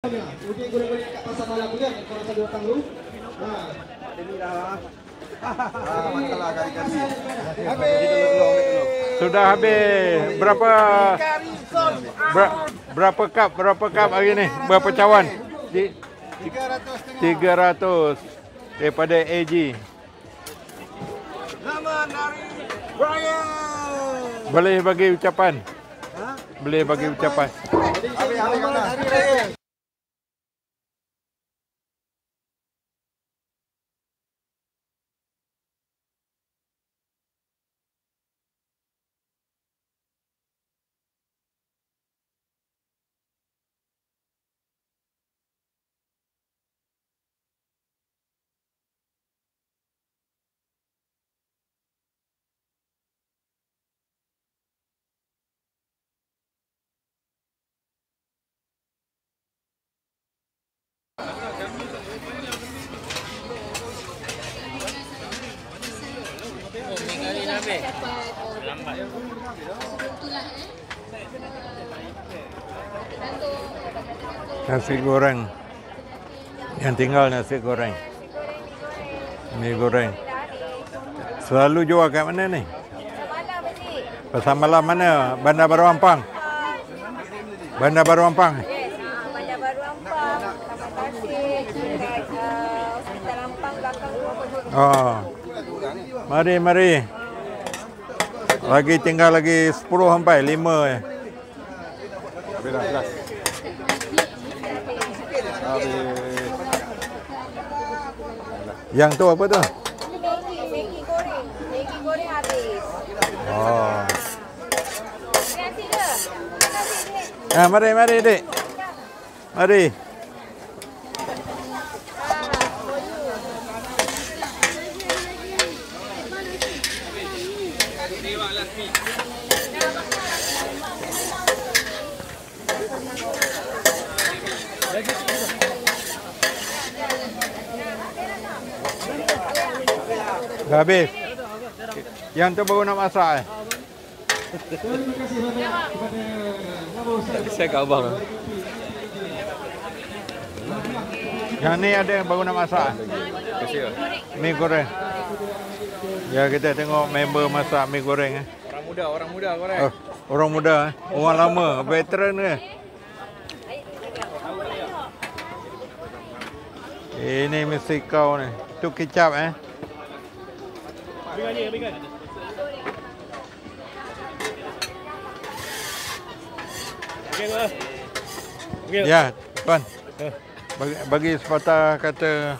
Uji gurih-gurih kat pasar malam tu kan, korang selalu datang dulu. Ini dah. Masalah kari-kari. Sudah habis. Berapa cup hari ni? Berapa cawan? 300 daripada AG. Nama dari Brian. Boleh bagi ucapan? Boleh bagi ucapan. Habis. Nasi goreng. Yang tinggal nasi goreng. Mi goreng. Selalu jual kat mana ni? Pasar malam mana? Bandar Baru Ampang. Bandar Baru Ampang. Yes, Bandar Baru Ampang, Taman Tasik, dekat Hospital Ampang belakang tu. Oh. Mari. Lagi tinggal lagi 10 sampai 5 je. Habis dah, kelas. Habis. Yang tu apa tu? Maggi goreng. Maggi goreng habis. Oh. Nasi ke? Mari Dik. Mari. Dah habis. Yang tu baru nak masak Terima kasih banyak kepada Nabo Saya kat abang. Yang ni ada yang baru nak masak. Kasih. Mi goreng. Ya, kita tengok member masak mi goreng. Orang muda korang. Oh, orang muda, orang lama, veteran ke? Ini mesti kau ni. Tu kicap Habiskan. Okey, Ya, tuan. Bagi sepatah kata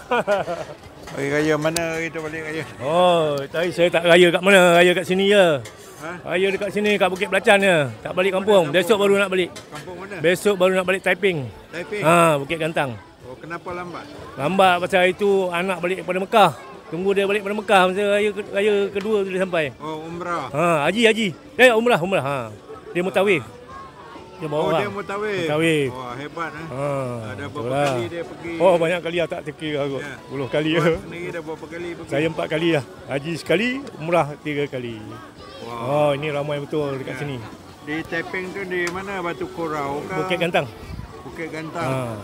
bagi raya mana itu balik raya? Oh, tadi saya tak raya kat mana, raya kat sini je. Raya dekat sini kat Bukit Belacan je. Tak balik kampung. Besok baru nak balik. Kampung mana? Besok baru nak balik Taiping. Taiping. Bukit Gantang. Oh, kenapa lambat? Lambat pasal itu anak balik daripada Mekah. Tunggu dia balik daripada Mekah masa raya kedua tu dia sampai. Oh, umrah. Haji. Umrah. Dia mutawif. Dia bawa orang. Dia mutawif. Wah, hebat Ada berapa kali dia pergi? Oh, banyak kali tak terkira aku. 10 kali Tuan sendiri dah berapa kali pergi? Saya 4 kali lah. Haji sekali, umrah 3 kali. Wow. Ini ramai betul dekat sini. Di Taiping tu di mana? Batu Korau ke? Bukit Gantang. Bukit Gantang.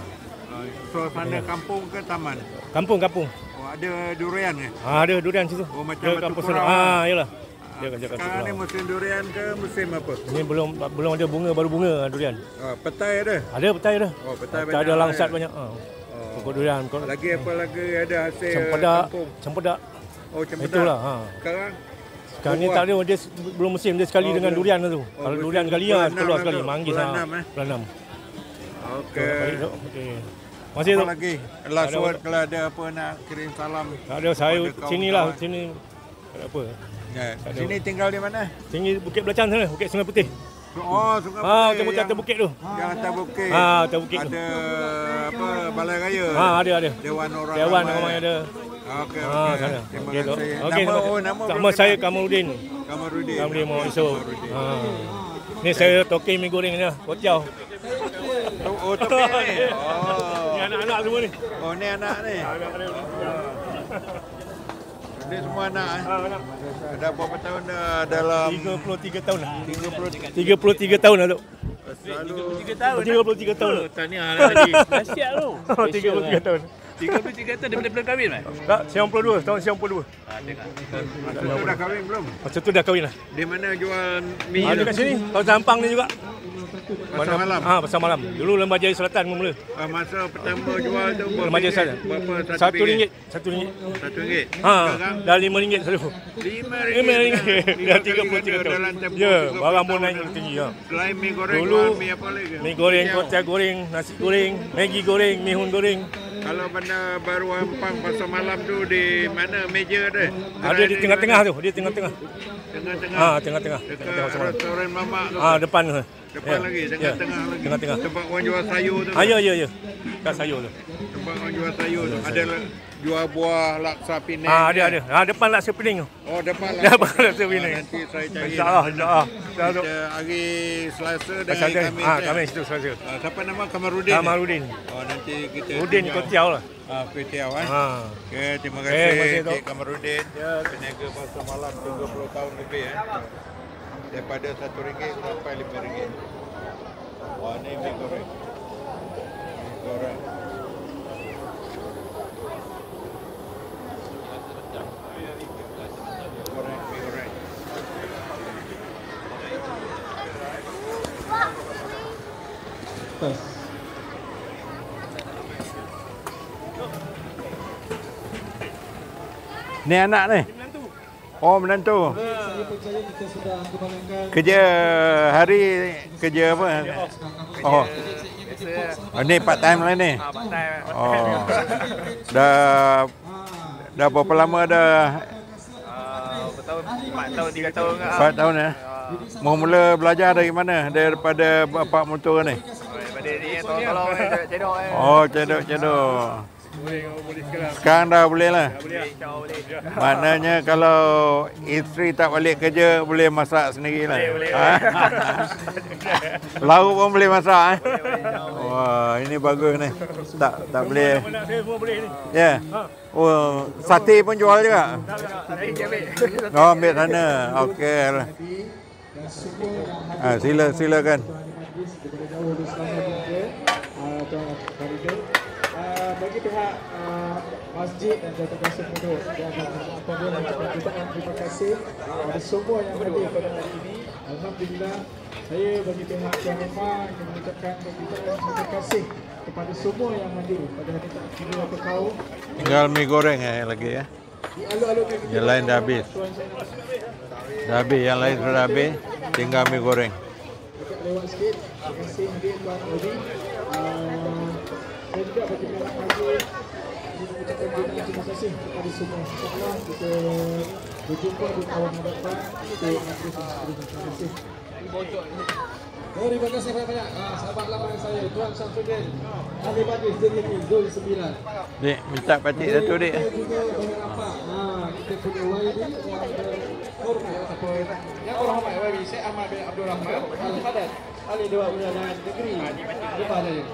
Suasana kampung ke taman? Kampung. Oh, ada durian ke? Ada durian situ. Oh, macam Dia Batu kampung Korau. sana. Yalah. Dia kat Sekarang ni musim durian ke musim apa? Ini belum ada bunga, baru bunga durian. Petai ada? Ada petai dah. Oh, petai Petai banyak. ada langsat banyak. Pokok durian. Lagi apa lagi ada hasil kampung? Cempedak. Oh, cempedak. Itulah. Sekarang ni tak ada, dia belum musim, dia sekali dengan durian tu. Kalau durian sekali keluar sekali, manggis bulan 6. Okey. Masih apa tu. lagi? Last word kalau ada apa nak kirim salam. Tak ada, saya sinilah, sini. Tak ada apa. Ya. Sini tinggal di mana? Sini Bukit Belacan sana, Bukit Sungai Putih. Oh, Sungai Putih. Macam atas bukit tu. Yang atas bukit. Atas bukit tu. Ada apa balai raya? Ada. Dewan orang ramai ada. Okey. Sana. Terima Okey, kasih. Nama nama saya Kamarudin. Kamarudin Muhammad Yusof. Ni saya token mi goreng ni, kocau. Oh, topi ni. Ni anak-anak semua ni. Oh, ni anak ni. Ni semua anak Dah berapa tahun dah dalam 33 tahun dah. 33 33 tahun dah tu. selalu 33 tahun. 33 tahun. Tahniah lah tadi. Dahsyat tu. 33 tahun. 33 tahun daripada belum kahwin, Mat? Tak, 92, tahun 92. Tengok. masa tu dah kahwin belum? Masa tu dah kahwin lah. Di mana jual mi? Ada kat sini, kawasan Ampang ni juga. Pasar malam. Pasar malam. Dulu Lembah Jaya Selatan mula. Masa pertama jual tu Lembah Jaya Selatan. berapa? RM1. RM1. Dah RM5 selalu. RM5. Dah 33 tahun. Ya, barang pun naik tinggi. Ya. Selain mi goreng, Dulu, jual mi apa lagi? Mi goreng, kotak goreng, nasi goreng, Maggi goreng, mihun goreng. Kalau benda baru Ampang pasar malam tu di mana meja dia? Ada di tengah-tengah tu, dia tengah-tengah. Tengah-tengah. Tengah-tengah. Dekat restoran mamak tu. Depan tu. Depan lagi, tengah-tengah lagi. Tengah-tengah. Tempat orang jual sayur tu. Ya. Kat sayur tu. Tempat orang jual sayur tu. Ada jual buah laksa Penang. Ada. Depan laksa Penang tu. Oh, depan Depan laksa Penang. Nanti saya cari. InsyaAllah. Kita hari Selasa dengan Khamis. Khamis tu Selasa. Siapa nama? Kamarudin. Kamarudin. Oh, nanti kita Udin Kotiau lah. Kuitiau Okey, terima Terima kasih, kasih Tok. Cik Kamarudin. Peniaga pasar malam 30 tahun lebih Daripada RM1 sampai RM5. Wah, ni mi goreng. Mi goreng. Mi goreng. Tos. Ni anak ni. Oh, menantu. Saya percaya kita sudah kembangkan Kerja hari kerja apa? Oh. Ni part time lah ni. Oh. Dah berapa lama dah? Bertahun, 4 tahun, 3 tahun ke. 4 tahun ya. Mula belajar dari mana? Daripada bapak motor ni. Daripada ni tolong cedok. Oh, cedok. Sekarang dah boleh lah. Maknanya kalau isteri tak balik kerja, boleh masak sendiri lah. Lauk pun boleh masak. Wah, ini bagus ni. Tak boleh. Semua boleh ni. Ya. Oh, sate pun jual juga. Oh, ambil sana. Okey lah. Silakan. Bagi pihak masjid dan Jatuh Kasih Pondok yang apabila mengucapkan jutaan terima kasih kepada semua yang hadir pada hari ini. Alhamdulillah, saya bagi pihak Tuan Rumah ingin mengucapkan jutaan terima kasih kepada semua yang hadir pada hari ini. Kita tahu Tinggal mi goreng lagi ya. di alur-alur Yang lain dah habis. Dah habis, yang lain sudah habis. Tinggal mi goreng. dekat lewat sikit. Terima kasih hadir Tuan Odi. Saya juga bagi pihak masjid ingin mengucapkan jutaan terima kasih kepada semua. InsyaAllah kita berjumpa di tahun mendatang untuk majlis yang seterusnya. Terima kasih. Terima kasih banyak-banyak. Sahabat lama saya, Tuan Syamsuddin, ahli majlis JDP Zul 9. Dik, minta pakcik satu dik. Kita juga boleh nampak, kita punya YB yang berhormat ataupun yang berhormat YB Syed Ahmad bin Abdul Rahman Al-Haddad, ahli Dewan Undangan Negeri Lembah Jaya.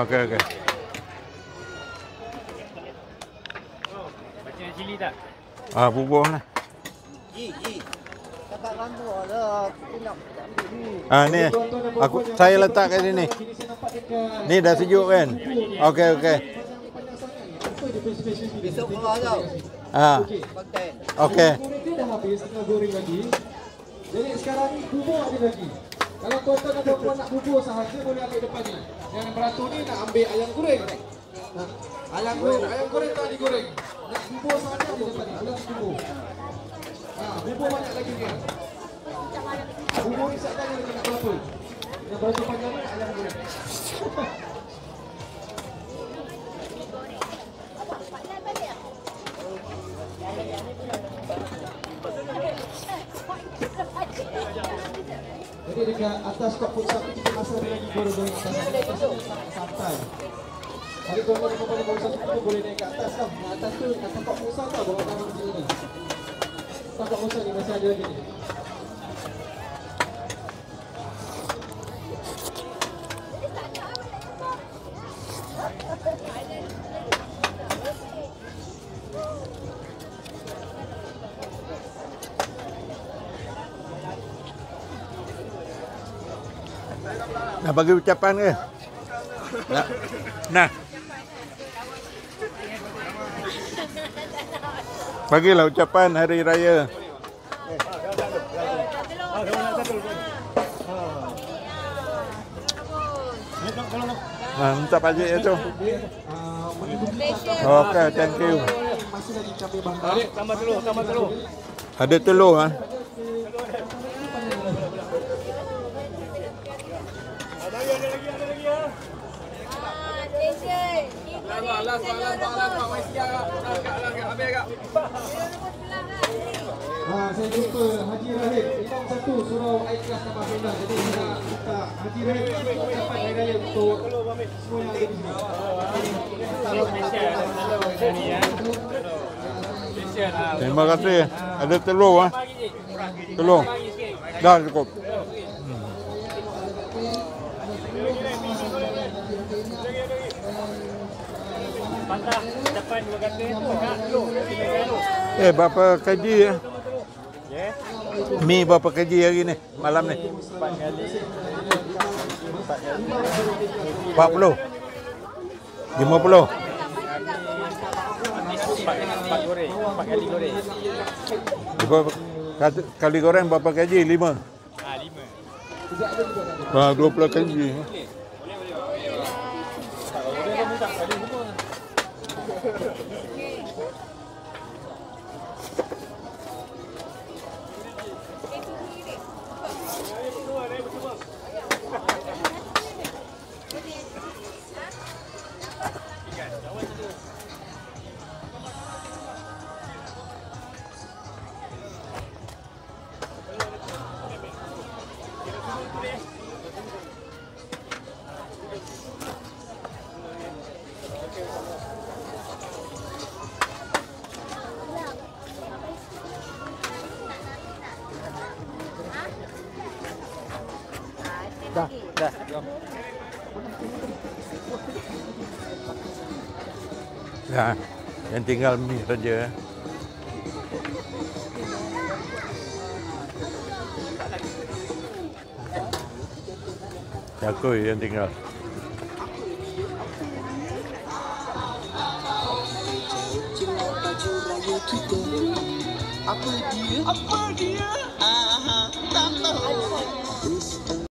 Okey. Macam cili tak? Bubuh lah. Dapat rambut lah. Aku nak Ni saya letak kat sini. Ni dah sejuk kan? Okey. besok keluar tau. Pakai. Okey. Dia dah habis, tengah goreng lagi. Jadi sekarang ni bubur ada lagi. Kalau tuan-tuan ada orang nak bubur sahaja boleh ambil depan ni. Yang beratur ni nak ambil ayam goreng. Ayam goreng tak digoreng. Nak bubur sahaja di depan ni. Ayam bubur. Bubur banyak lagi kan. Bubur ni sahaja lagi nak berapa? Yang baju panjang ni ayam goreng. Jadi dekat atas kop pun satu kita masuk lagi goreng-goreng atas santai. Kalau tuan-tuan kepada bangsa tu boleh naik ke atas tau. Yang atas tu atas kop Musa tau bawah tangan macam ni. Atas kop Musa ni masih ada lagi ni. Nak bagi ucapan ke? Nak. Nah. Bagilah ucapan hari raya. Minta pajak itu. Okey, thank you. Masih lagi cabai bakar. Adik, tambah telur. Ada telur ah. Saya jumpa Haji Rahim, Imam 1 Surau Aikilas Tambah Pindah. Jadi saya minta Haji Rahim ucapan hari raya untuk semua yang ada di sini. Terima kasih. Ada telur ah. Telur. Dah cukup. Patah depan 2 kata tu kat lu. Berapa kg ya? Mi berapa kg hari ni? Malam ni? 4 kali. 40. 50. 4 goreng. 4 kali goreng. Kali goreng berapa kg? 5. 5. 20 kg. Dah. Jom. Ya, yang tinggal mi saja. Cakui yang tinggal. Apa dia? Aha, tak tahu.